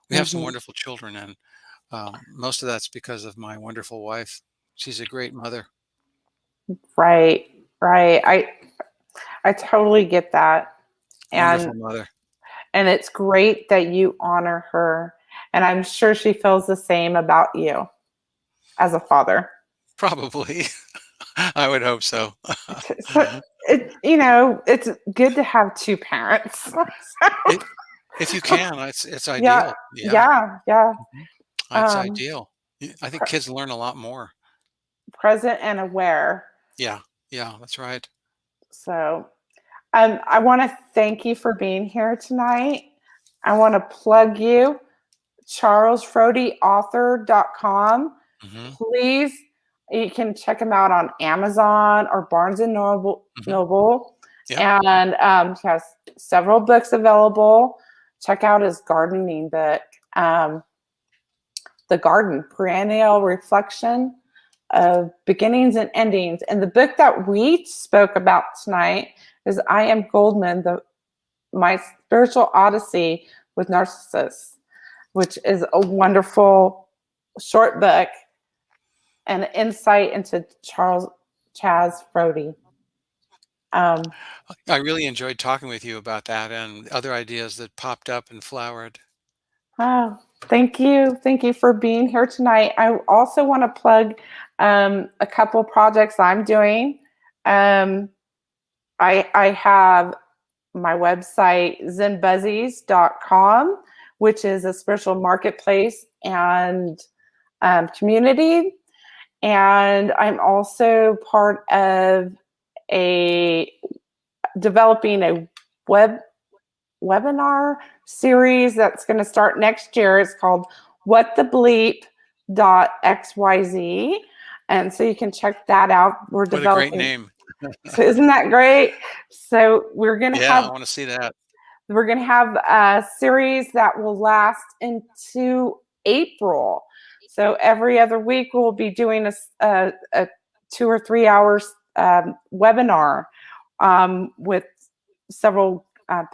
we have some Mhm. wonderful children, and most of that's because of my wonderful wife. She's a great mother, Right. Right. I totally get that. wonderful And mother. it's great that you honor her, and I'm sure she feels the same about you as a father. Probably, I would hope so. So it's good to have two parents. So, It, if you can, it's yeah, ideal. Yeah, yeah, yeah. mhm. It's Um, ideal. I think pre- kids learn a lot more. present and aware. Yeah, yeah, that's right. So, I want to thank you for being here tonight. I want to plug you, charlesfrodyauthor.com. Hmm. Please, you can check him out on Amazon or Barnes and Noble. Hmm. Noble. Yep. And he has several books available. Check out his gardening book, um, The Garden, Perennial Reflection of Beginnings and Endings. And the book that we spoke about tonight is I Am Goldman, My Spiritual Odyssey with Narcissus, which is a wonderful short book and insight into Chaz Frody. Um, I really enjoyed talking with you about that and other ideas that popped up and flowered. oh, thank you. Thank you for being here tonight. I also want to plug a couple projects I'm doing. Um, I have my website, zenbuzzies.com, which is a spiritual marketplace and community. And I'm also part of a developing a web webinar series that's going to start next year. It's called What the Bleep .xyz. And so you can check that out. We're What a great developing. name. So isn't that great? So Yeah, I want to see that. we're going to have a series that will last into April. So every other week we'll be doing a 2 or 3 hours webinar with several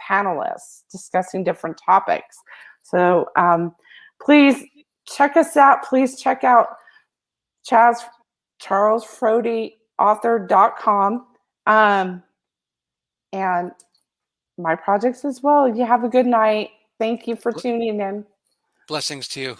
panelists discussing different topics. So please check us out. Please check out Chaz, charlesfrodyauthor.com and my projects as well. You have a good night. Thank you for tuning in. Blessings to you.